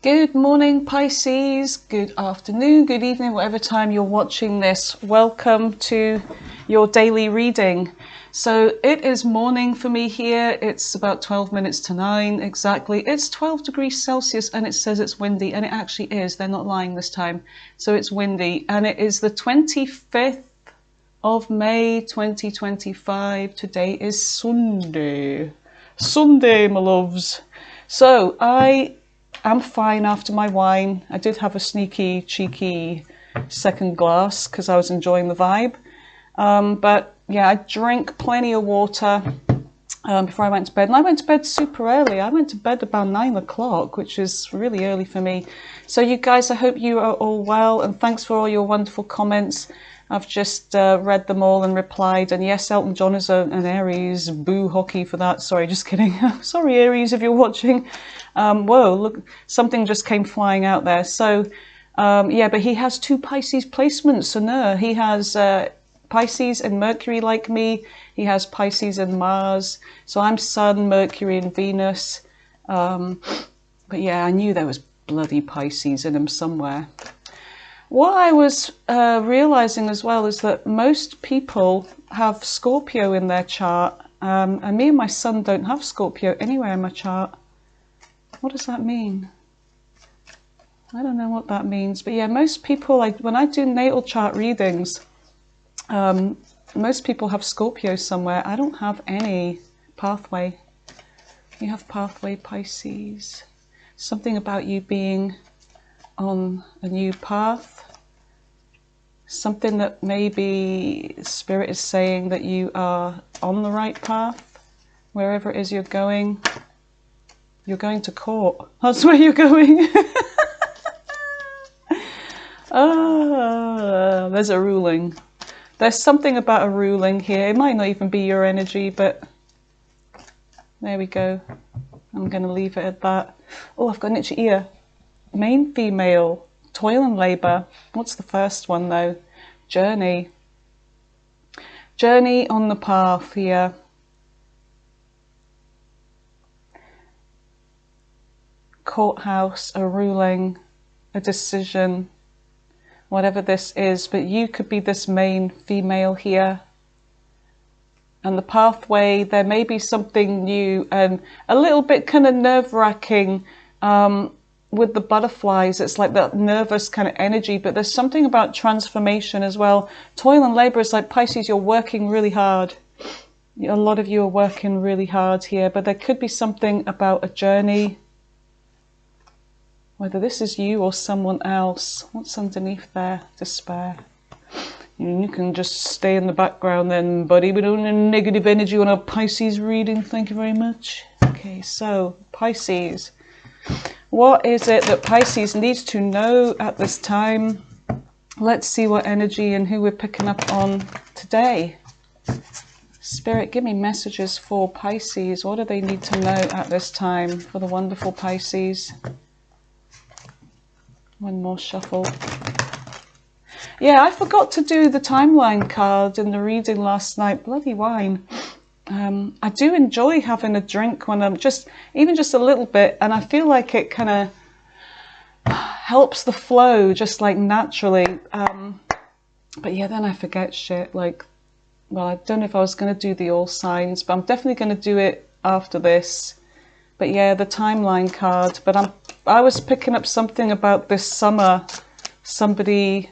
Good morning, Pisces. Good afternoon, good evening, whatever time you're watching this. Welcome to your daily reading. So it is morning for me here. It's about 12 minutes to 9 exactly. It's 12 degrees Celsius and it says it's windy, and it actually is. They're not lying this time. So it's windy, and it is the 25th of May 2025. Today is Sunday. Sunday, my loves. So I'm fine after my wine. I did have a sneaky, cheeky second glass because I was enjoying the vibe. But yeah, I drank plenty of water before I went to bed. And I went to bed super early. I went to bed about 9 o'clock, which is really early for me. So you guys, I hope you are all well. And thanks for all your wonderful comments. I've just read them all and replied. And yes, Elton John is an Aries. Boo hockey for that. Sorry, just kidding. Sorry, Aries, if you're watching. Whoa, look, something just came flying out there. So, yeah, but he has 2 Pisces placements. So no, he has Pisces and Mercury like me. He has Pisces and Mars. So I'm Sun, Mercury and Venus. But yeah, I knew there was bloody Pisces in him somewhere. What I was realizing as well is that most people have Scorpio in their chart. And me and my son don't have Scorpio anywhere in my chart. What does that mean? I don't know what that means. But yeah, most people, like when I do natal chart readings, most people have Scorpio somewhere. I don't have any pathway. You have pathway, Pisces. Something about you being on a new path. Something that maybe Spirit is saying that you are on the right path. Wherever it is you're going to court. That's where you're going. There's a ruling. There's something about a ruling here. It might not even be your energy, but there we go. I'm going to leave it at that. Oh, I've got an itchy ear. Main female, toil and labour. What's the first one though? Journey. Journey on the path here. Courthouse, a ruling, a decision, whatever this is, but you could be this main female here. And the pathway, there may be something new and a little bit kind of nerve-wracking with the butterflies. It's like that nervous kind of energy, but there's something about transformation as well. Toil and labor is like Pisces, you're working really hard. A lot of you are working really hard here, but there could be something about a journey. Whether this is you or someone else. What's underneath there? Despair. You can just stay in the background then, buddy. We don't need negative energy on our Pisces reading. Thank you very much. Okay, so Pisces. What is it that Pisces needs to know at this time? Let's see what energy and who we're picking up on today. Spirit, give me messages for Pisces. What do they need to know at this time for the wonderful Pisces? One more shuffle. Yeah, I forgot to do the timeline card in the reading last night. Bloody wine. I do enjoy having a drink when I'm even just a little bit, and I feel like it kind of helps the flow just like naturally. But yeah, then I forget shit. Like, well, I don't know if I was going to do the all signs, but I'm definitely going to do it after this. But yeah, the timeline card. But I was picking up something about this summer, somebody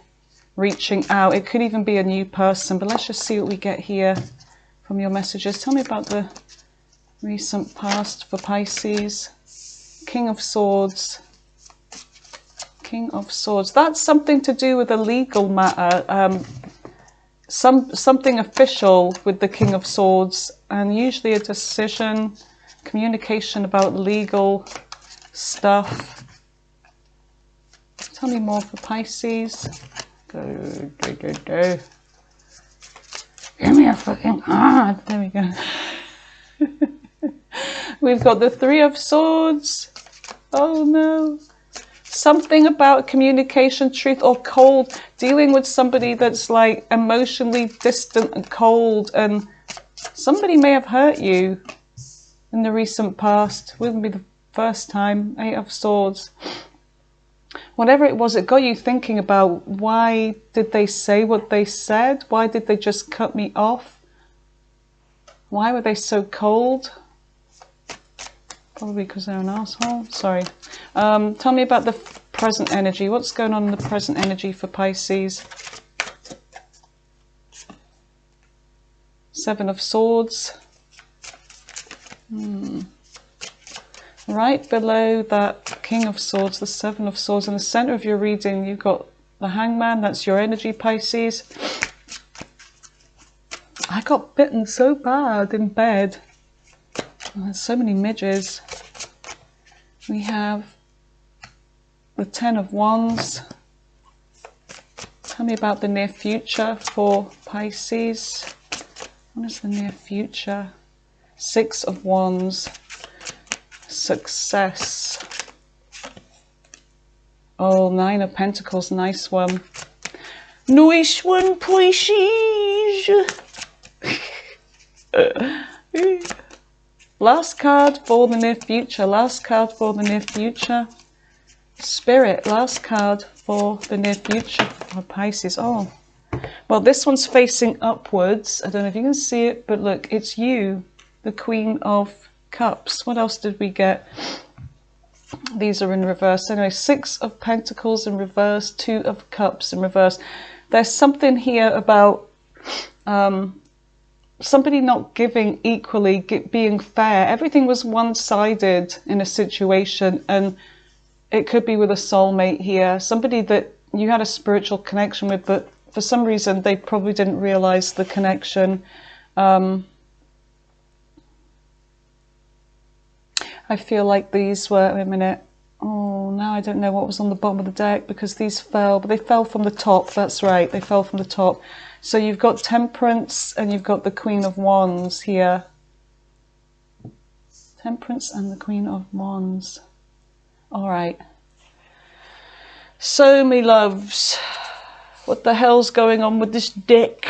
reaching out. It could even be a new person, but let's just see what we get here from your messages. Tell me about the recent past for Pisces. King of Swords. King of Swords. That's something to do with a legal matter. Something official with the King of Swords, and usually a decision, communication about legal stuff. Tell me more for Pisces. Go. Give me a fucking card. There we go. We've got the Three of Swords. Oh no. Something about communication, truth, or cold. Dealing with somebody that's like emotionally distant and cold, and somebody may have hurt you in the recent past. Wouldn't be the first time. Eight of Swords. whatever it was, it got you thinking about, why did they say what they said? Why did they just cut me off? Why were they so cold? Probably because they're an asshole. Sorry. Tell me about the present energy. What's going on in the present energy for Pisces? Seven of Swords. Right below that King of Swords, the Seven of Swords, in the center of your reading, you've got the Hangman. That's your energy, Pisces. I got bitten so bad in bed. Oh, there's so many midges. We have the Ten of Wands. Tell me about the near future for Pisces. What is the near future? Six of Wands. Success. Oh, Nine of Pentacles. Nice one. Nice one, Pisces. Last card for the near future. Last card for the near future. Spirit. Last card for the near future for Pisces. Oh, well, this one's facing upwards. I don't know if you can see it, but look, it's you, the Queen of Cups. What else did we get? These are in reverse. Anyway, Six of Pentacles in reverse, Two of Cups in reverse. There's something here about somebody not giving equally, being fair. Everything was one-sided in a situation, and it could be with a soulmate here, somebody that you had a spiritual connection with, but for some reason they probably didn't realize the connection. I feel like these were, wait a minute, oh, now I don't know what was on the bottom of the deck because these fell, but they fell from the top, that's right, they fell from the top. So you've got Temperance and you've got the Queen of Wands here. Temperance and the Queen of Wands. All right. So, me loves, what the hell's going on with this deck?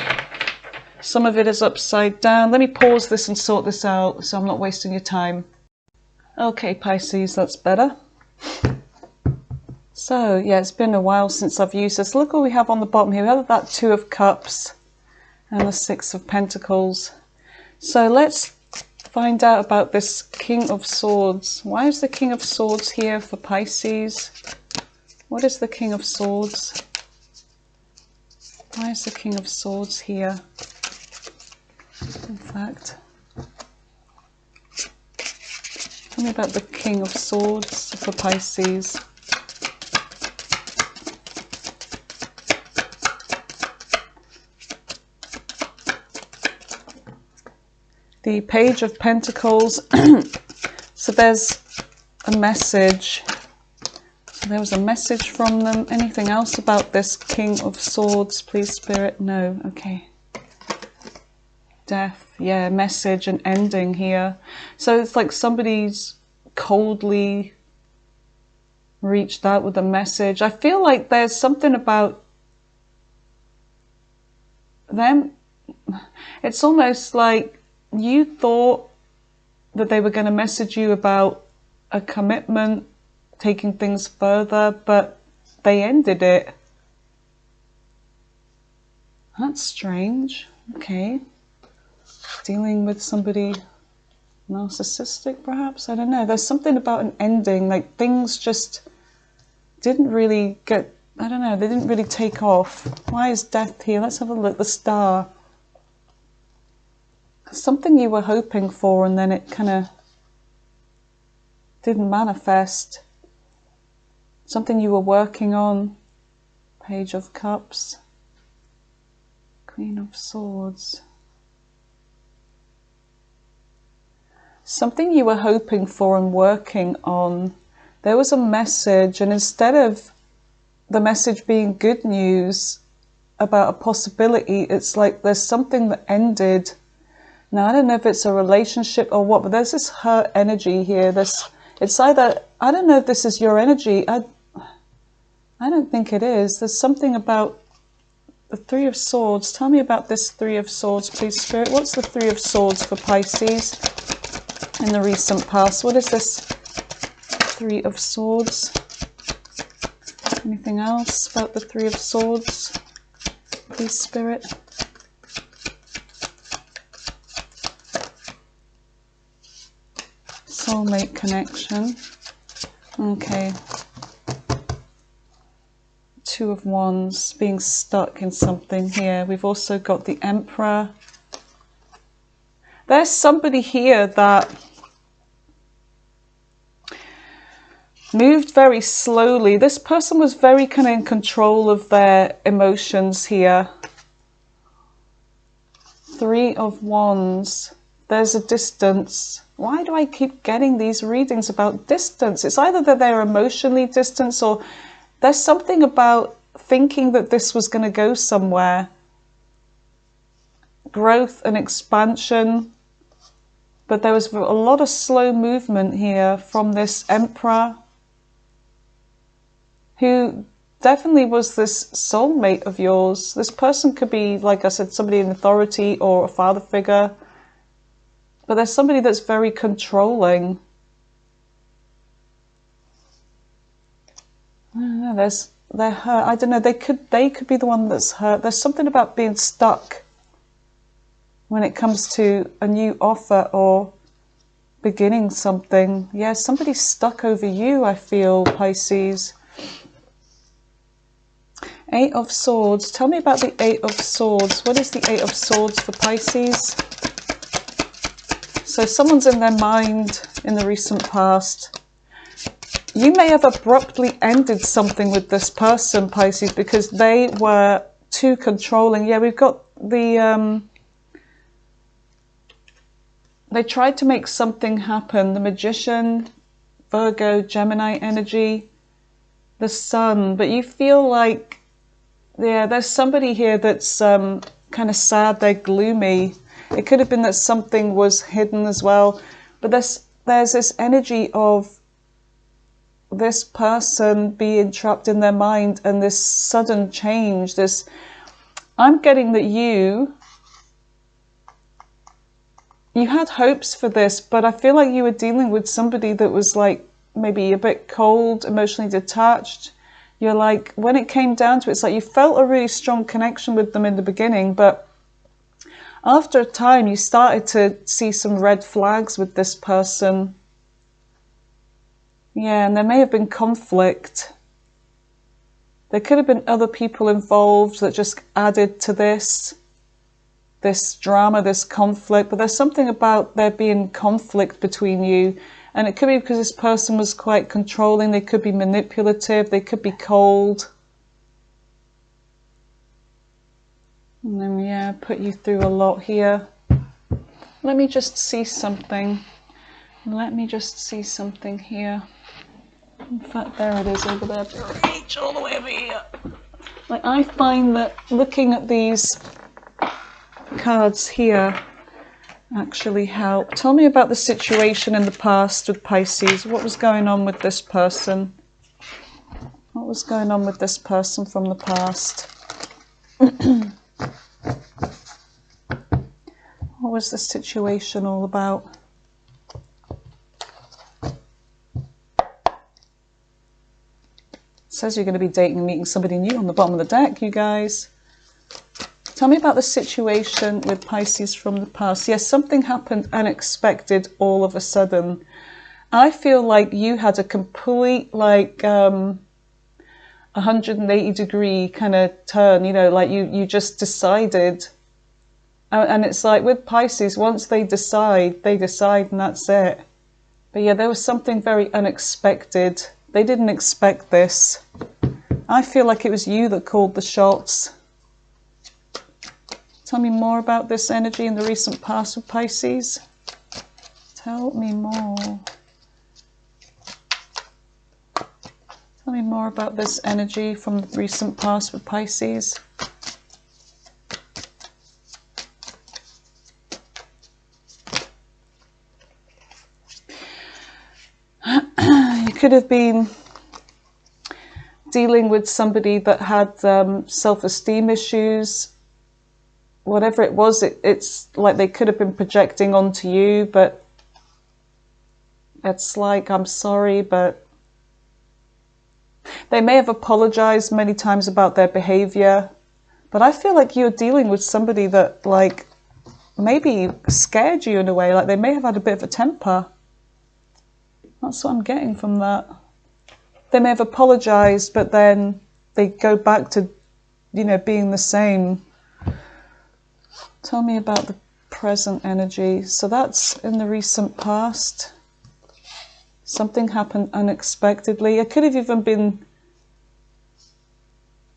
Some of it is upside down. Let me pause this and sort this out so I'm not wasting your time. Okay, Pisces, that's better. So, yeah, it's been a while since I've used this. Look what we have on the bottom here. We have that Two of Cups and the Six of Pentacles. So let's find out about this King of Swords. Why is the King of Swords here for Pisces? What is the King of Swords? Why is the King of Swords here? In fact, tell me about the King of Swords for Pisces. The Page of Pentacles. So there's a message. So there was a message from them. Anything else about this King of Swords, please, Spirit? No. Okay. Death. Yeah, message and ending here. So it's like somebody's coldly reached out with a message. I feel like there's something about them. It's almost like you thought that they were going to message you about a commitment, taking things further, but they ended it. That's strange. Okay. Dealing with somebody narcissistic, perhaps? I don't know. There's something about an ending, like things just didn't really get, I don't know, they didn't really take off. Why is death here? Let's have a look. The Star. Something you were hoping for and then it kind of didn't manifest. Something you were working on. Page of Cups. Queen of Swords. Something you were hoping for and working on. There was a message, and instead of the message being good news about a possibility, it's like there's something that ended. Now, I don't know if it's a relationship or what, but there's this hurt energy here. It's either, I don't know if this is your energy. I don't think it is. There's something about the Three of Swords. Tell me about this Three of Swords, please, Spirit. What's the Three of Swords for Pisces in the recent past? What is this Three of Swords? Anything else about the Three of Swords, please, Spirit? Soulmate connection. Okay. Two of Wands, being stuck in something here. We've also got the Emperor. There's somebody here that moved very slowly. This person was very kind of in control of their emotions here. Three of Wands. There's a distance. Why do I keep getting these readings about distance? It's either that they're emotionally distant, or there's something about thinking that this was going to go somewhere. Growth and expansion. But there was a lot of slow movement here from this Emperor, who definitely was this soulmate of yours. This person could be, like I said, somebody in authority or a father figure. But there's somebody that's very controlling. I don't know, they're hurt. I don't know, they could be the one that's hurt. There's something about being stuck when it comes to a new offer or beginning something. Yeah, somebody's stuck over you, I feel, Pisces. Eight of Swords. Tell me about the Eight of Swords. What is the Eight of Swords for Pisces? So someone's in their mind in the recent past. You may have abruptly ended something with this person, Pisces, because they were too controlling. Yeah, we've got the... they tried to make something happen. The Magician, Virgo, Gemini energy, the Sun. But you feel like, yeah, there's somebody here that's kind of sad, they're gloomy. It could have been that something was hidden as well. But there's this energy of this person being trapped in their mind and this sudden change. I'm getting that you had hopes for this, but I feel like you were dealing with somebody that was like maybe a bit cold, emotionally detached. You're like, when it came down to it, it's like you felt a really strong connection with them in the beginning, but after a time you started to see some red flags with this person. Yeah, and there may have been conflict. There could have been other people involved that just added to this drama, this conflict. But there's something about there being conflict between you. And it could be because this person was quite controlling. They could be manipulative. They could be cold. And then, yeah, put you through a lot here. Let me just see something. Let me just see something here. In fact, there it is over there. Reach all the way over here. Like, I find that looking at these cards here actually help. Tell me about the situation in the past with Pisces. What was going on with this person? What was going on with this person from the past? What was the situation all about? It says you're going to be dating and meeting somebody new on the bottom of the deck, you guys. Tell me about the situation with Pisces from the past. Yes, something happened unexpected all of a sudden. I feel like you had a complete, like, 180-degree kind of turn, you know, like you just decided. And it's like with Pisces, once they decide and that's it. But yeah, there was something very unexpected. They didn't expect this. I feel like it was you that called the shots. Tell me more about this energy in the recent past with Pisces. Tell me more. Tell me more about this energy from the recent past with Pisces. You could have been dealing with somebody that had self-esteem issues. Whatever it was, it's like they could have been projecting onto you, but it's like, I'm sorry, but They may have apologized many times about their behavior, but I feel like you're dealing with somebody that like maybe scared you in a way, like they may have had a bit of a temper. That's what I'm getting from that. They may have apologized, but then they go back to, being the same. Tell me about the present energy. So that's in the recent past. Something happened unexpectedly. It could have even been,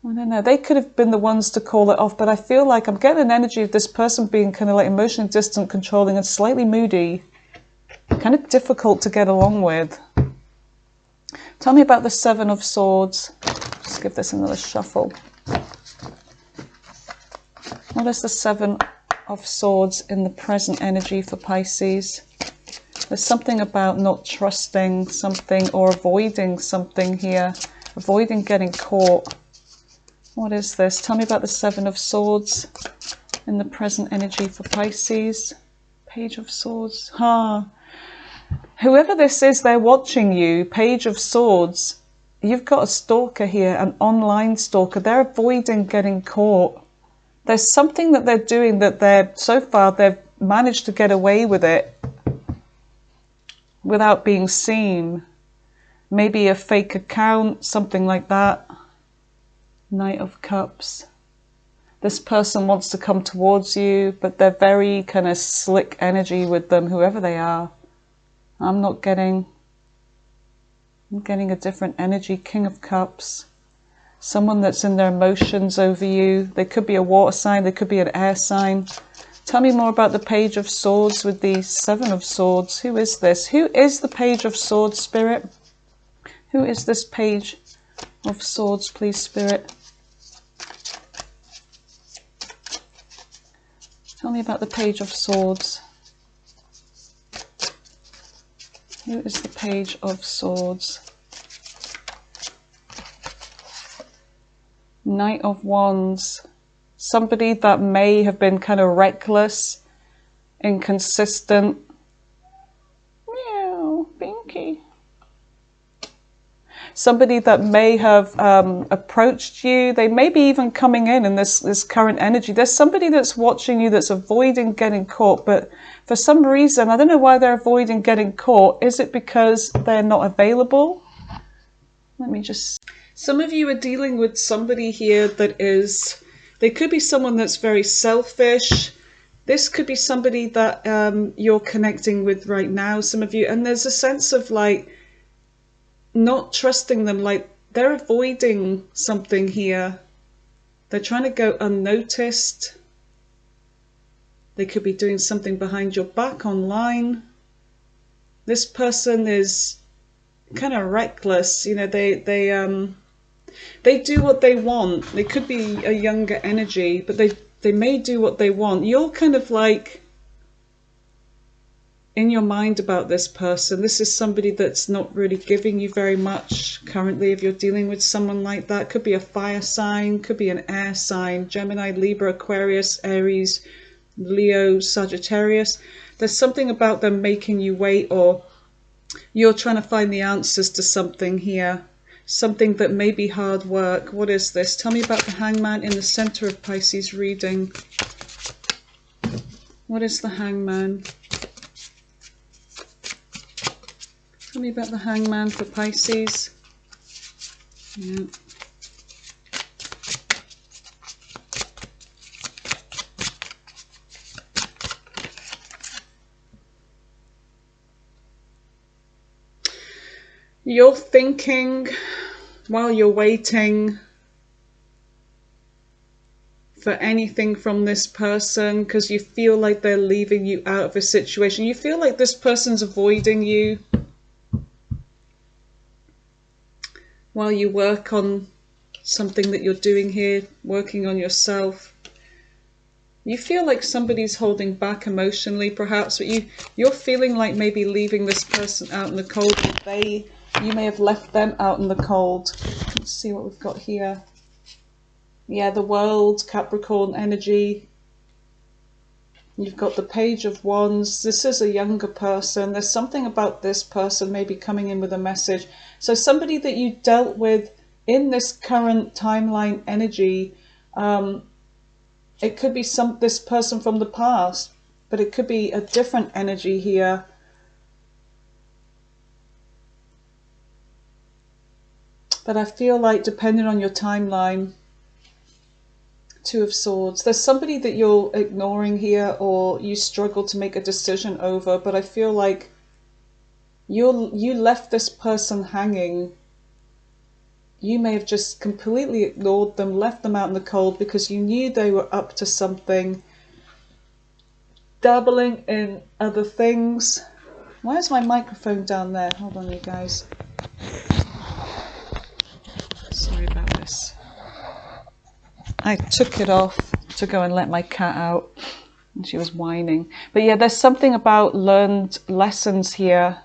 I don't know, they could have been the ones to call it off, but I feel like I'm getting an energy of this person being kind of like emotionally distant, controlling, and slightly moody. Kind of difficult to get along with. Tell me about the Seven of Swords. Just give this another shuffle. What is the Seven of Swords in the present energy for Pisces? There's something about not trusting something or avoiding something here. Avoiding getting caught. What is this? Tell me about the Seven of Swords in the present energy for Pisces. Page of Swords. Whoever this is, they're watching you. Page of Swords. You've got a stalker here, an online stalker. They're avoiding getting caught. There's something that they're doing that so far they've managed to get away with it without being seen. Maybe a fake account, something like that. Knight of Cups. This person wants to come towards you, but they're very kind of slick energy with them, whoever they are. I'm getting a different energy. King of Cups. Someone that's in their emotions over you. They could be a water sign, they could be an air sign. Tell me more about the Page of Swords with the Seven of Swords. Who is this? Who is the Page of Swords, Spirit? Who is this Page of Swords, please, Spirit? Tell me about the Page of Swords. Who is the Page of Swords? Knight of Wands. Somebody that may have been kind of reckless, inconsistent. Meow, Binky. Somebody that may have approached you. They may be even coming in this current energy. There's somebody that's watching you that's avoiding getting caught, but for some reason, I don't know why they're avoiding getting caught. Is it because they're not available? Let me just... Some of you are dealing with somebody here that is... They could be someone that's very selfish. This could be somebody that you're connecting with right now, some of you. And there's a sense of like not trusting them, like they're avoiding something here. They're trying to go unnoticed. They could be doing something behind your back online. This person is kind of reckless. You know, they do what they want. They could be a younger energy, but they may do what they want. You're kind of like in your mind about this person. This is somebody that's not really giving you very much currently if you're dealing with someone like that. Could be a fire sign, could be an air sign, Gemini, Libra, Aquarius, Aries, Leo, Sagittarius. There's something about them making you wait, or you're trying to find the answers to something here. Something that may be hard work. What is this? Tell me about the Hangman in the center of Pisces reading. What is the Hangman? Tell me about the Hangman for Pisces. Yeah. You're thinking while you're waiting for anything from this person because you feel like they're leaving you out of a situation. You feel like this person's avoiding you while you work on something that you're doing here, working on yourself. You feel like somebody's holding back emotionally perhaps, but you're feeling like maybe leaving this person out in the cold. You may have left them out in the cold. Let's see what we've got here. Yeah, the World, Capricorn energy. You've got the Page of Wands. This is a younger person. There's something about this person maybe coming in with a message. So somebody that you dealt with in this current timeline energy, it could be this person from the past, but it could be a different energy here. But I feel like, depending on your timeline, Two of Swords, there's somebody that you're ignoring here, or you struggle to make a decision over, but I feel like you left this person hanging. You may have just completely ignored them, left them out in the cold, because you knew they were up to something, dabbling in other things. Why is my microphone down there? Hold on, you guys. Sorry about this. I took it off to go and let my cat out, and she was whining. But yeah, there's something about learned lessons here.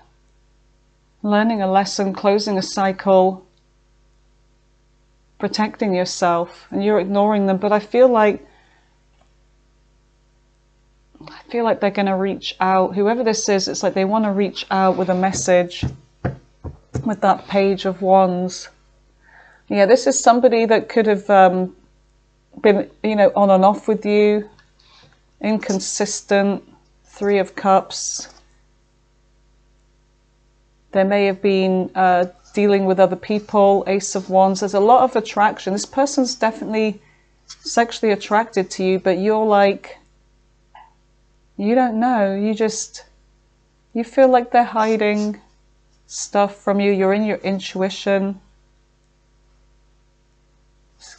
Learning a lesson, closing a cycle, protecting yourself, and you're ignoring them. But I feel like they're going to reach out. Whoever this is, it's like they want to reach out with a message with that Page of Wands. Yeah, this is somebody that could have been, you know, on and off with you, inconsistent. Three of Cups. There may have been dealing with other people. Ace of Wands. There's a lot of attraction. This person's definitely sexually attracted to you, but you're like, you don't know. You feel like they're hiding stuff from you. You're in your intuition,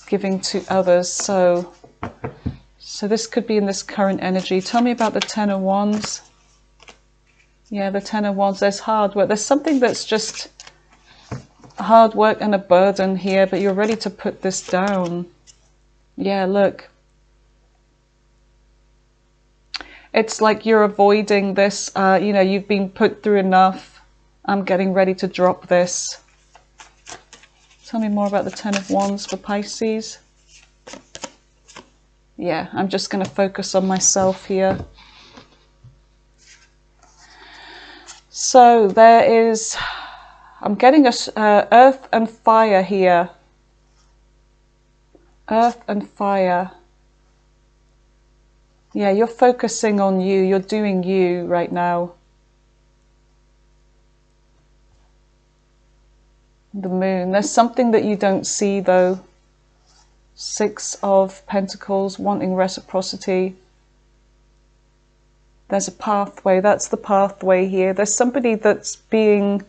giving to others. So this could be in this current energy. Tell me about the Ten of Wands. Yeah, the Ten of Wands. There's hard work. There's something that's just hard work and a burden here, but you're ready to put this down. Yeah, look. It's like you're avoiding this. You know, you've been put through enough. I'm getting ready to drop this. Tell me more about the Ten of Wands for Pisces. Yeah, I'm just going to focus on myself here. So there is, I'm getting a earth and fire here. Earth and fire. Yeah, you're focusing on you. You're doing you right now. The Moon. There's something that you don't see though. Six of Pentacles, wanting reciprocity. There's a pathway. That's the pathway here. There's somebody that's being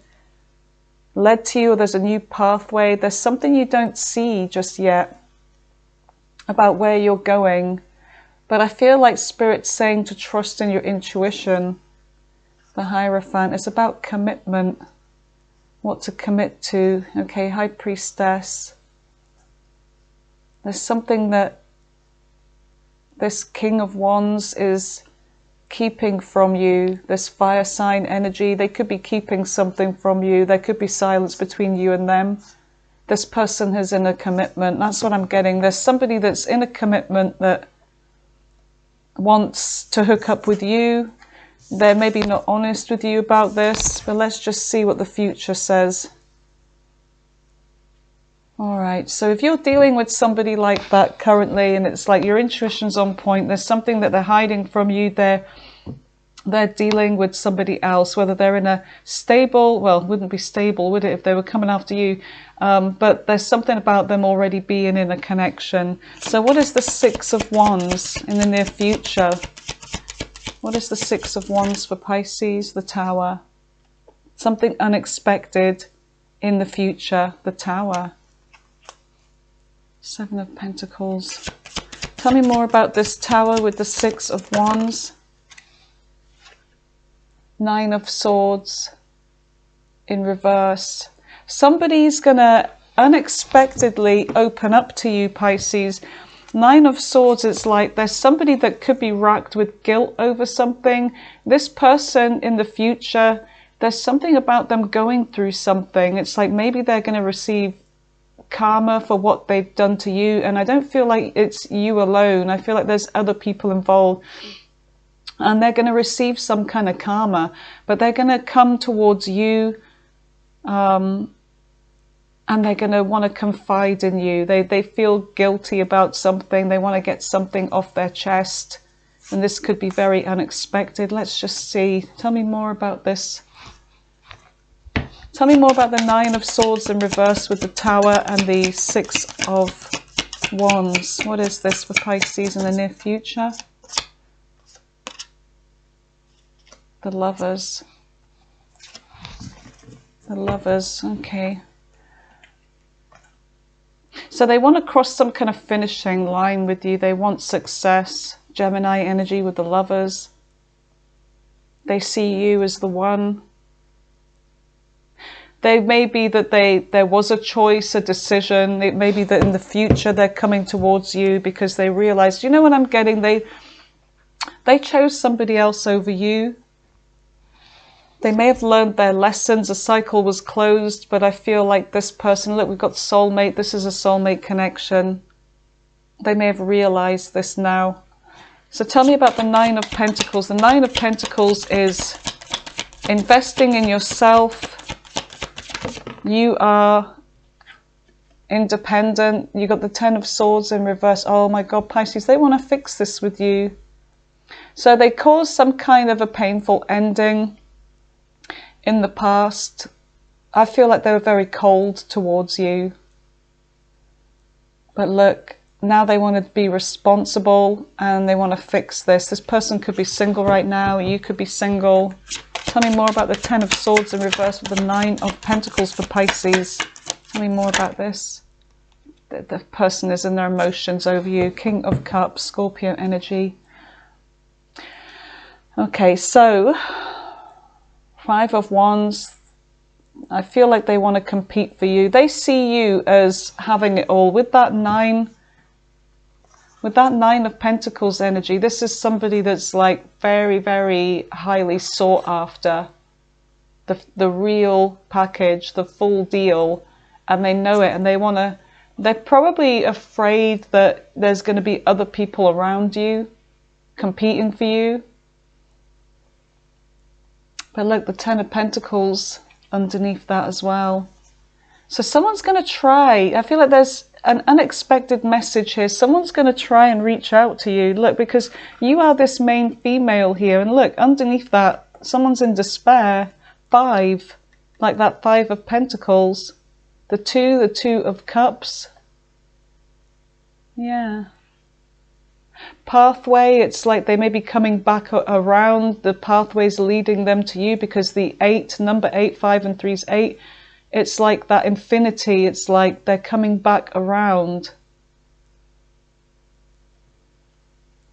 led to you, or there's a new pathway. There's something you don't see just yet about where you're going. But I feel like Spirit's saying to trust in your intuition. The Hierophant. It's about commitment. What to commit to. Okay, High Priestess. There's something that this King of Wands is keeping from you. This fire sign energy, they could be keeping something from you. There could be silence between you and them. This person is in a commitment. That's what I'm getting. There's somebody that's in a commitment that wants to hook up with you. They're maybe not honest with you about this, but let's just see what the future says. All right, so if you're dealing with somebody like that currently, and it's like your intuition's on point, there's something that they're hiding from you, they're dealing with somebody else, whether they're in a stable, well, it wouldn't be stable, would it, if they were coming after you, but there's something about them already being in a connection. So what is the Six of Wands in the near future? What is the Six of Wands for Pisces? The Tower. Something unexpected in the future, the Tower. Seven of Pentacles. Tell me more about this Tower with the Six of Wands. Nine of Swords in reverse. Somebody's going to unexpectedly open up to you, Pisces. Nine of Swords, it's like there's somebody that could be racked with guilt over something. This person in the future, there's something about them going through something. It's like maybe they're going to receive karma for what they've done to you, and I don't feel like it's you alone. I feel like there's other people involved, and they're going to receive some kind of karma, but they're going to come towards you and they're going to want to confide in you. They feel guilty about something. They want to get something off their chest. And this could be very unexpected. Let's just see. Tell me more about this. Tell me more about the Nine of Swords in reverse with the Tower and the Six of Wands. What is this for Pisces in the near future? The Lovers. The Lovers, okay. So they want to cross some kind of finishing line with you. They want success. Gemini energy with the Lovers. They see you as the one. They may be that there was a choice, a decision. It may be that in the future they're coming towards you because they realize, you know what I'm getting? They chose somebody else over you. They may have learned their lessons. A cycle was closed, but I feel like this person, look, we've got soulmate. This is a soulmate connection. They may have realized this now. So tell me about the Nine of Pentacles. The Nine of Pentacles is investing in yourself. You are independent. You got the Ten of Swords in reverse. Oh my God, Pisces, they want to fix this with you. So they caused some kind of a painful ending in the past. I feel like they were very cold towards you. But look, now they want to be responsible and they want to fix this. This person could be single right now. You could be single. Tell me more about the Ten of Swords in reverse with the Nine of Pentacles for Pisces. Tell me more about this. The person is in their emotions over you. King of Cups, Scorpio energy. Okay, so Five of Wands. I feel like they want to compete for you. They see you as having it all. With that Nine of Pentacles energy, this is somebody that's like very, very highly sought after. The real package, the full deal, and they know it, and they want to, they're probably afraid that there's going to be other people around you competing for you. But look, the Ten of Pentacles underneath that as well. So someone's going to try. I feel like there's an unexpected message here. Someone's going to try and reach out to you. Look, because you are this main female here. And look, underneath that, someone's in despair. Five, like that Five of Pentacles. The Two of Cups. Yeah. Pathway, it's like they may be coming back around. The pathway's leading them to you because the eight, number 8, 5 and 3 is 8. It's like that infinity. It's like they're coming back around.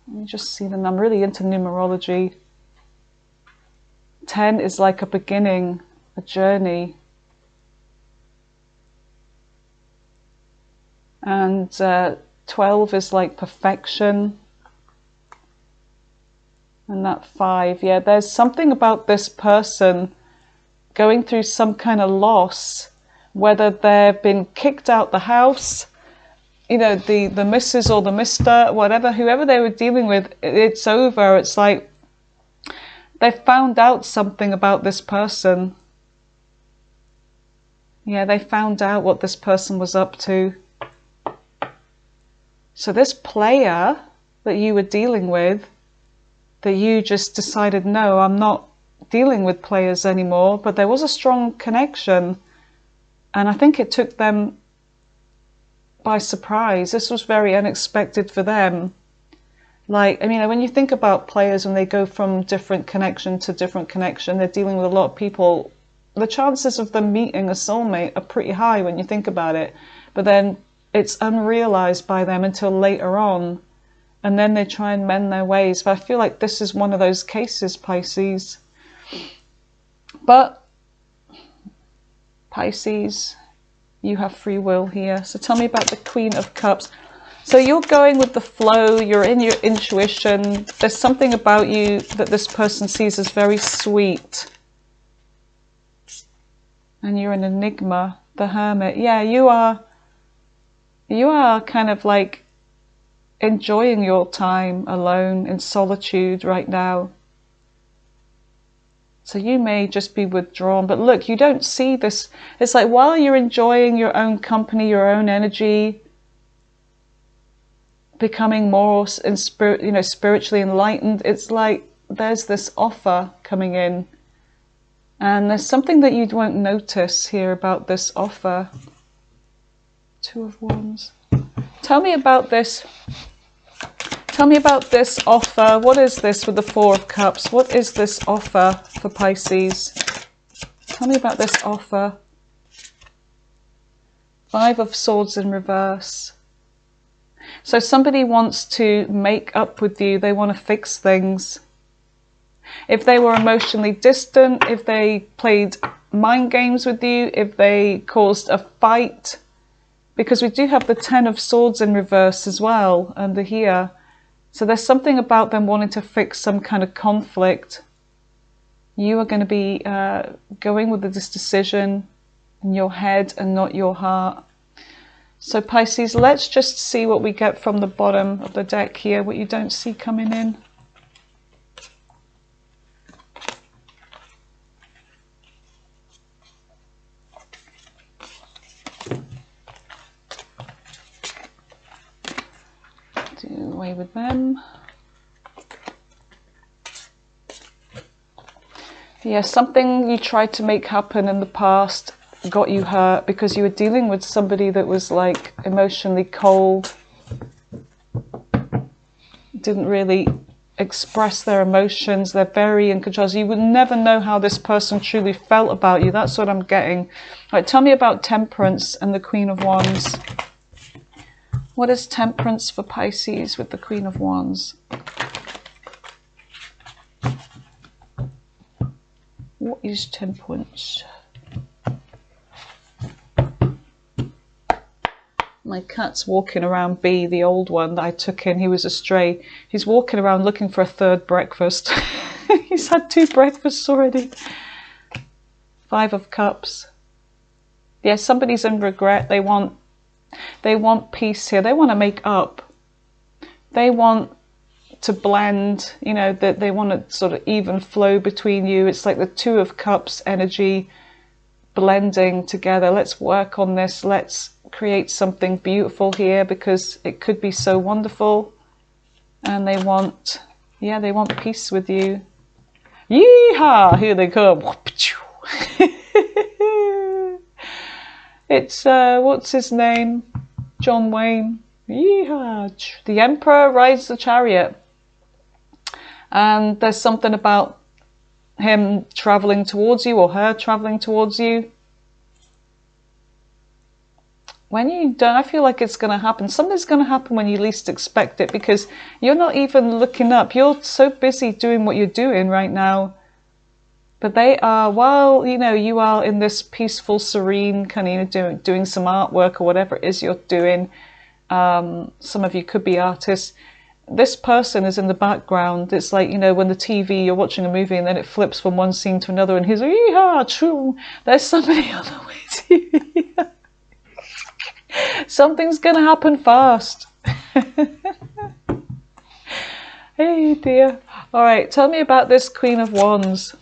Let me just see them. I'm really into numerology. 10 is like a beginning, a journey. And 12 is like perfection. And that 5, yeah, there's something about this person going through some kind of loss, whether they've been kicked out the house, you know, the Mrs. or the Mr., whatever, whoever they were dealing with, it's over. It's like they found out something about this person. Yeah, they found out what this person was up to. So this player that you were dealing with, that you just decided, no, I'm not dealing with players anymore, but there was a strong connection. And I think it took them by surprise. This was very unexpected for them. Like, I mean, when you think about players, when they go from different connection to different connection, they're dealing with a lot of people. The chances of them meeting a soulmate are pretty high when you think about it. But then it's unrealized by them until later on. And then they try and mend their ways. But I feel like this is one of those cases, Pisces. But Pisces, you have free will here. So tell me about the Queen of Cups. So you're going with the flow, you're in your intuition. There's something about you that this person sees as very sweet. And you're an enigma, the Hermit. Yeah, you are kind of like enjoying your time alone in solitude right now. So you may just be withdrawn, but look, you don't see this. It's like while you're enjoying your own company, your own energy, becoming more in spirit, you know, spiritually enlightened, it's like there's this offer coming in, and there's something that you won't notice here about this offer. Two of Wands. Tell me about this. Tell me about this offer. What is this with the Four of Cups? What is this offer for Pisces? Tell me about this offer. Five of Swords in reverse. So somebody wants to make up with you. They want to fix things. If they were emotionally distant, if they played mind games with you, if they caused a fight, because we do have the Ten of Swords in reverse as well under here. So there's something about them wanting to fix some kind of conflict. You are going to be going with this decision in your head and not your heart. So Pisces, let's just see what we get from the bottom of the deck here, what you don't see coming in. Do away with them. Yeah, something you tried to make happen in the past got you hurt because you were dealing with somebody that was like emotionally cold, didn't really express their emotions. They're very in control. So you would never know how this person truly felt about you. That's what I'm getting. Right, tell me about Temperance and the Queen of Wands. What is Temperance for Pisces with the Queen of Wands? What is Temperance? My cat's walking around B, the old one that I took in. He was a stray. He's walking around looking for a third breakfast. He's had 2 breakfasts already. Five of Cups. Yeah, somebody's in regret. They want peace here. They want to make up. They want to blend, you know, that they want to sort of even flow between you. It's like the Two of Cups energy blending together. Let's work on this. Let's create something beautiful here because it could be so wonderful. And they want, yeah, they want peace with you. Yeehaw! Here they come. It's, what's his name? John Wayne. Yeehaw! The Emperor rides the chariot. And there's something about him traveling towards you or her traveling towards you. When you don't, I feel like it's going to happen. Something's going to happen when you least expect it because you're not even looking up. You're so busy doing what you're doing right now. But they are, while, you know, you are in this peaceful, serene kind of doing some artwork or whatever it is you're doing. Some of you could be artists. This person is in the background. It's like, you know, when the TV, you're watching a movie and then it flips from one scene to another and he's like, yeehaw, true. There's somebody on the way to you. Something's going to happen fast. Hey dear. All right, tell me about this Queen of Wands.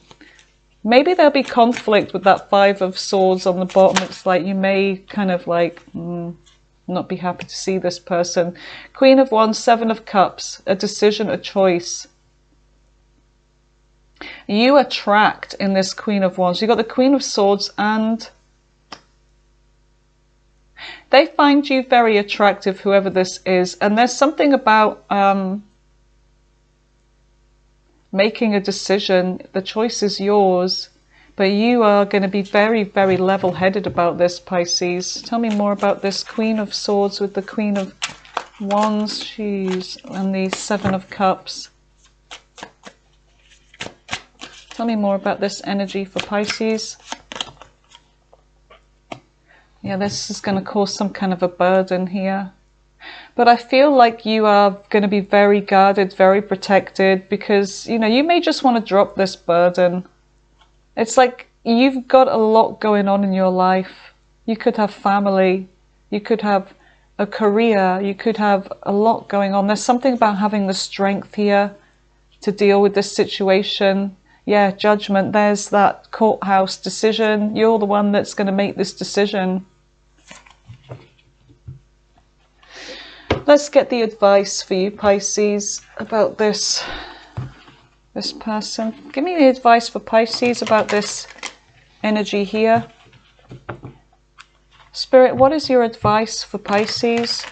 Maybe there'll be conflict with that Five of Swords on the bottom. It's like you may kind of like not be happy to see this person. Queen of Wands, Seven of Cups, a decision, a choice. You are tracked in this Queen of Wands. You've got the Queen of Swords and they find you very attractive, whoever this is. And there's something about making a decision. The choice is yours. But you are going to be very, very level-headed about this, Pisces. Tell me more about this Queen of Swords with the Queen of Wands. Jeez. And the Seven of Cups. Tell me more about this energy for Pisces. Yeah, this is going to cause some kind of a burden here. But I feel like you are going to be very guarded, very protected, because, you know, you may just want to drop this burden. It's like you've got a lot going on in your life. You could have family, you could have a career, you could have a lot going on. There's something about having the strength here to deal with this situation. Yeah, judgment. There's that courthouse decision. You're the one that's going to make this decision. Let's get the advice for you, Pisces, about this person. Give me the advice for Pisces about this energy here. Spirit, what is your advice for Pisces?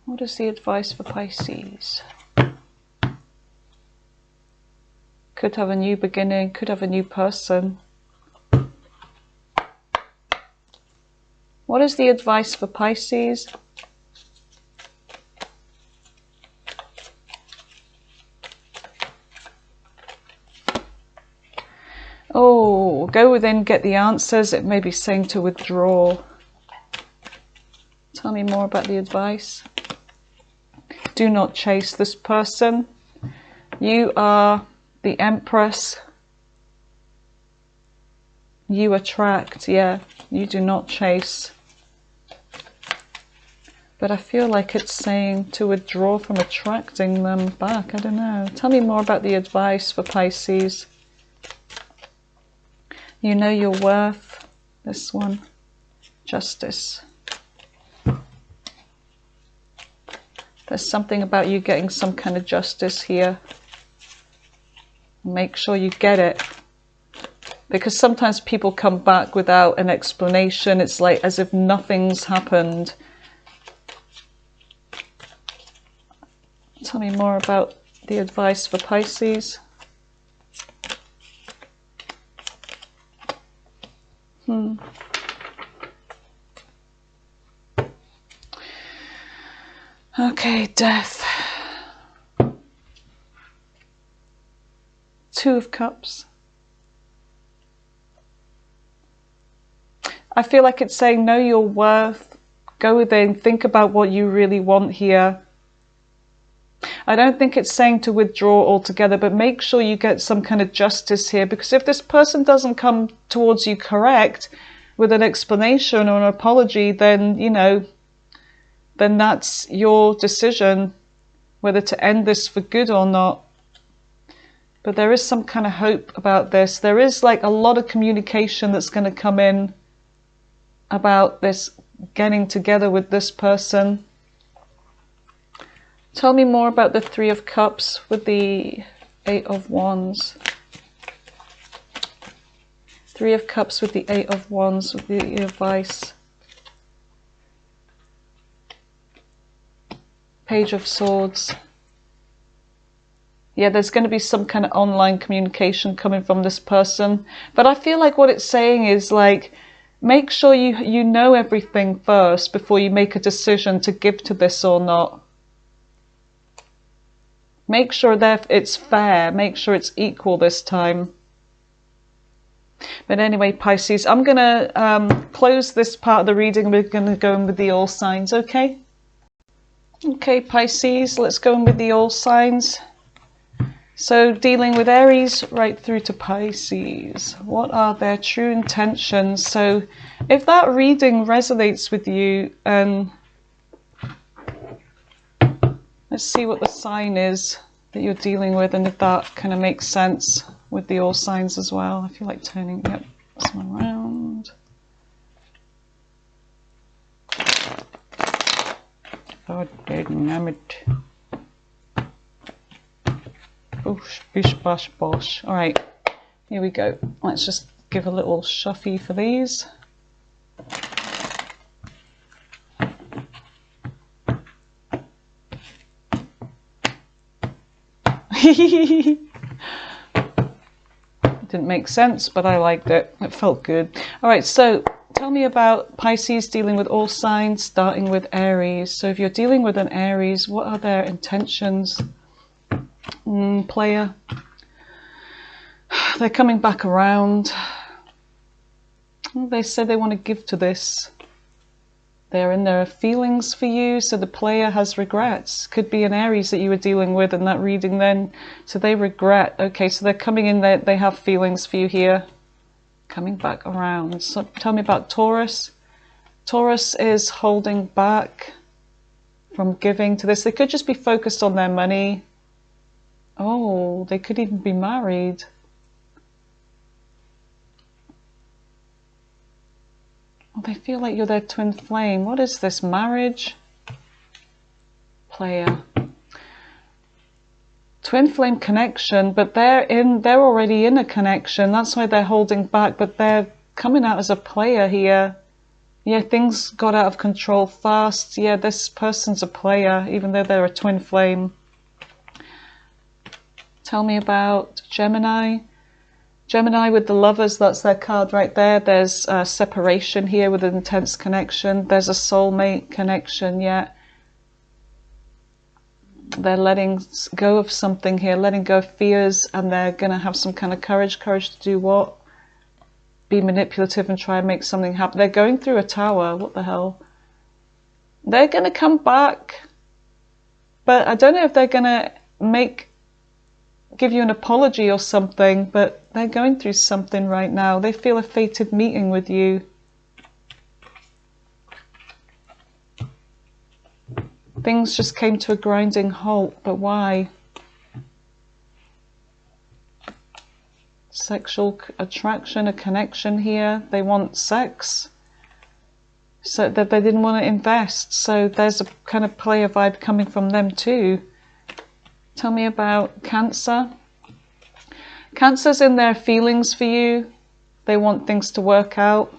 What is the advice for Pisces? Could have a new beginning, could have a new person. What is the advice for Pisces? Oh, go within, get the answers. It may be saying to withdraw. Tell me more about the advice. Do not chase this person. You are the Empress. You attract, yeah. You do not chase. But I feel like it's saying to withdraw from attracting them back. I don't know. Tell me more about the advice for Pisces. You know your worth. This one. Justice. There's something about you getting some kind of justice here. Make sure you get it. Because sometimes people come back without an explanation. It's like as if nothing's happened. Tell me more about the advice for Pisces. Okay, death. Two of Cups. I feel like it's saying know your worth. Go within, think about what you really want here. I don't think it's saying to withdraw altogether, but make sure you get some kind of justice here, because if this person doesn't come towards you correct with an explanation or an apology, then, you know, then that's your decision whether to end this for good or not. But there is some kind of hope about this. There is like a lot of communication that's going to come in about this getting together with this person. Tell me more about the Three of Cups with the Eight of Wands. Three of Cups with the Eight of Wands with the advice. Page of Swords. Yeah, there's going to be some kind of online communication coming from this person. But I feel like what it's saying is like, make sure you know everything first before you make a decision to give to this or not. Make sure that it's fair. Make sure it's equal this time. But anyway, Pisces, I'm going to close this part of the reading. We're going to go in with the all signs, okay? Okay, Pisces, let's go in with the all signs. So dealing with Aries right through to Pisces. What are their true intentions? So if that reading resonates with you, let's see what the sign is that you're dealing with, and if that kind of makes sense with the all signs as well. I feel like turning, yep, this one around. Oh, dynamite. Boosh, bish, bosh, bosh. All right, here we go. Let's just give a little shuffle for these. Didn't make sense, but I liked it. It felt good. All right, so tell me about Pisces dealing with all signs, starting with Aries. So if you're dealing with an Aries, what are their intentions? Player. They're coming back around. Well, they said they want to give to this. They're in their feelings for you, so the player has regrets. Could be an Aries that you were dealing with in that reading then. So they regret. Okay, so they're coming in there, they have feelings for you here. Coming back around. So tell me about Taurus. Taurus is holding back. from giving to this. They could just be focused on their money. Oh, they could even be married. Oh, they feel like you're their twin flame. What is this? Marriage? Player. Twin flame connection, but they're already in a connection. That's why they're holding back, but they're coming out as a player here. Yeah, things got out of control fast. Yeah, this person's a player, even though they're a twin flame. Tell me about Gemini. Gemini with the Lovers, that's their card right there. There's a separation here with an intense connection. There's a soulmate connection, yeah. They're letting go of something here, letting go of fears, and they're going to have some kind of courage. Courage to do what? Be manipulative and try and make something happen. They're going through a tower. What the hell? They're going to come back, but I don't know if they're going to give you an apology or something, but they're going through something right now. They feel a fated meeting with you. Things just came to a grinding halt, but why? Sexual attraction, a connection here. They want sex, so that they didn't want to invest. So there's a kind of player vibe coming from them too. Tell me about Cancer. Cancer's in their feelings for you. They want things to work out.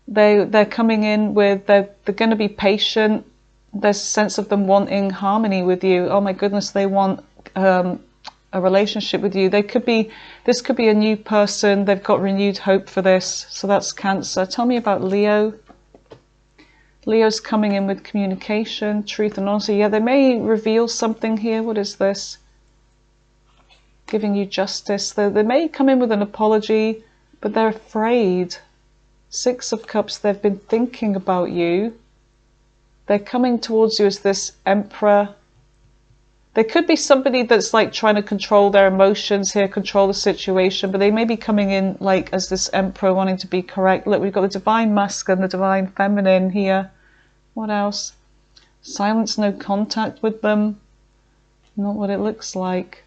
They're coming in with, they're going to be patient. There's a sense of them wanting harmony with you. Oh my goodness, they want a relationship with you. This could be a new person. They've got renewed hope for this. So that's Cancer. Tell me about Leo. Leo's coming in with communication, truth and honesty. Yeah, they may reveal something here. What is this? Giving you justice. They may come in with an apology, but they're afraid. Six of Cups, they've been thinking about you. They're coming towards you as this Emperor. There could be somebody that's like trying to control their emotions here, control the situation, but they may be coming in like as this Emperor wanting to be correct. Look, we've got the Divine Masculine, the Divine Feminine here. What else? Silence, no contact with them. Not what it looks like.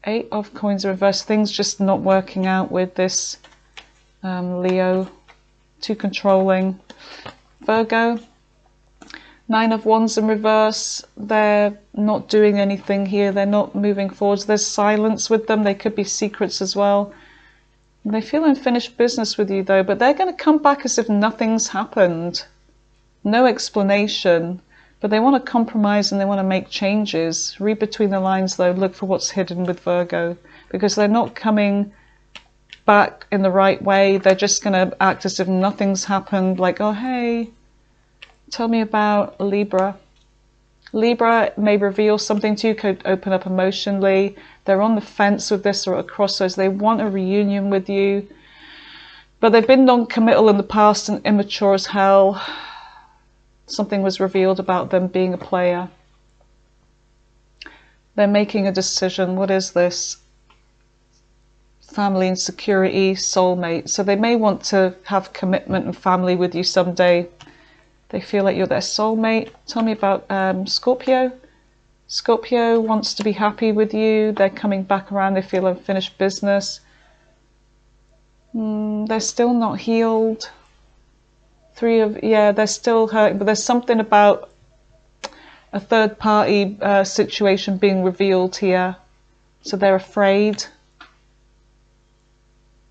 Eight of Coins reverse. Things just not working out with this Leo. Too controlling. Virgo. Nine of Wands in reverse. They're not doing anything here. They're not moving forwards. There's silence with them. They could be secrets as well. They feel unfinished business with you though, but they're going to come back as if nothing's happened. No explanation. But they want to compromise and they want to make changes. Read between the lines though. Look for what's hidden with Virgo. Because they're not coming back in the right way. They're just going to act as if nothing's happened. Like, oh hey. Tell me about Libra. Libra may reveal something to you, could open up emotionally. They're on the fence with this or at a crossroads. They want a reunion with you. But they've been non-committal in the past and immature as hell. Something was revealed about them being a player. They're making a decision. What is this? Family and security, soulmate. So they may want to have commitment and family with you someday. They feel like you're their soulmate. Tell me about Scorpio. Scorpio wants to be happy with you. They're coming back around. They feel unfinished business. They're still not healed. They're still hurting. But there's something about a third party situation being revealed here. So they're afraid.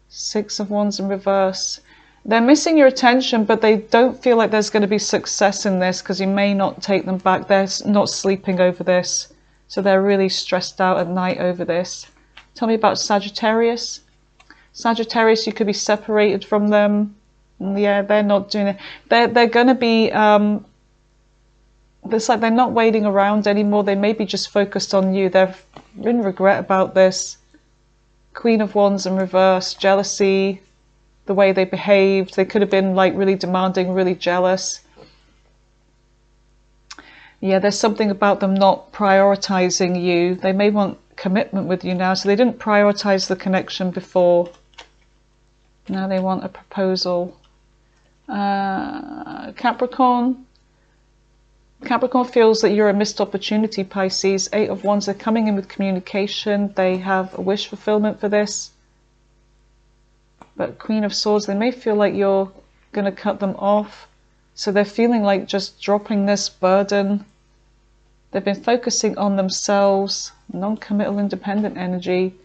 Six of Wands in reverse. They're missing your attention, but they don't feel like there's going to be success in this because you may not take them back. They're not sleeping over this. So they're really stressed out at night over this. Tell me about Sagittarius. Sagittarius, you could be separated from them. Yeah, they're not doing it. They're going to be... it's like they're not waiting around anymore. They may be just focused on you. They're in regret about this. Queen of Wands in reverse. Jealousy. The way they behaved, they could have been like really demanding, really jealous. Yeah, there's something about them not prioritizing you. They may want commitment with you now, so they didn't prioritize the connection before. Now they want a proposal. Capricorn. Capricorn feels that you're a missed opportunity, Pisces. 8 of Wands, they're coming in with communication. They have a wish fulfillment for this. But Queen of Swords, they may feel like you're going to cut them off. So they're feeling like just dropping this burden. They've been focusing on themselves. Non-committal, independent energy.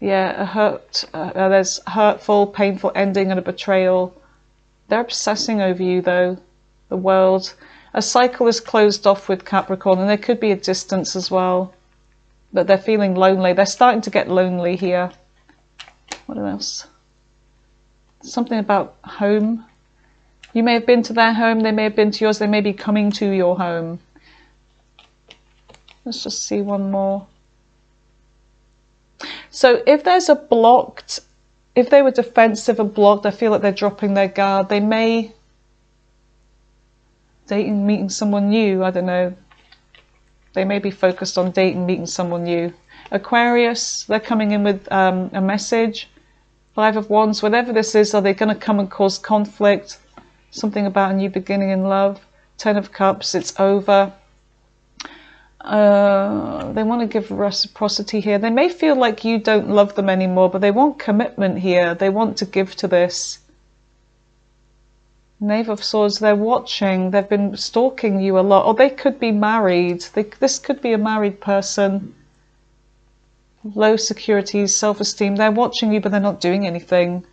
Yeah, there's hurtful, painful ending and a betrayal. They're obsessing over you, though. The world. A cycle is closed off with Capricorn, and there could be a distance as well. But they're feeling lonely. They're starting to get lonely here. What else? Something about home. You may have been to their home. They may have been to yours. They may be coming to your home. Let's just see one more. So if there's a blocked, if they were defensive and blocked, I feel like they're dropping their guard. They may... dating, meeting someone new, I don't know. They may be focused on dating, meeting someone new. Aquarius, they're coming in with a message. 5 of Wands, whatever this is, are they going to come and cause conflict? Something about a new beginning in love. 10 of Cups, it's over. They want to give reciprocity here. They may feel like you don't love them anymore, but they want commitment here. They want to give to this. Knave of Swords, they're watching. They've been stalking you a lot. Or they could be married. This could be a married person. Low security, self-esteem. They're watching you, but they're not doing anything.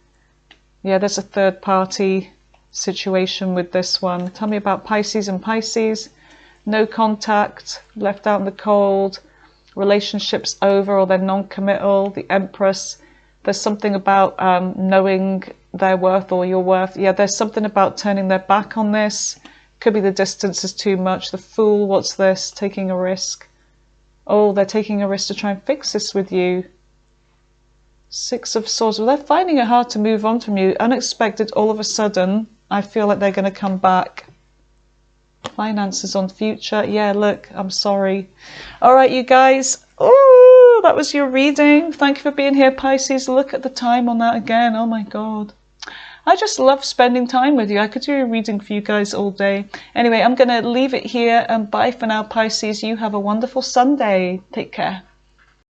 Yeah, there's a third party situation with this one. Tell me about Pisces and Pisces. No contact, left out in the cold. Relationships over, or they're non-committal. The Empress. There's something about knowing their worth or your worth. Yeah, there's something about turning their back on this. Could be the distance is too much. The Fool, what's this? Taking a risk. Oh, they're taking a risk to try and fix this with you. 6 of Swords. Well, they're finding it hard to move on from you. Unexpected, all of a sudden, I feel like they're going to come back. Finances on future. Yeah, look, I'm sorry. All right, you guys. Oh, that was your reading. Thank you for being here, Pisces. Look at the time on that again. Oh my God. I just love spending time with you. I could do a reading for you guys all day. Anyway, I'm going to leave it here and bye for now, Pisces. You have a wonderful Sunday. Take care.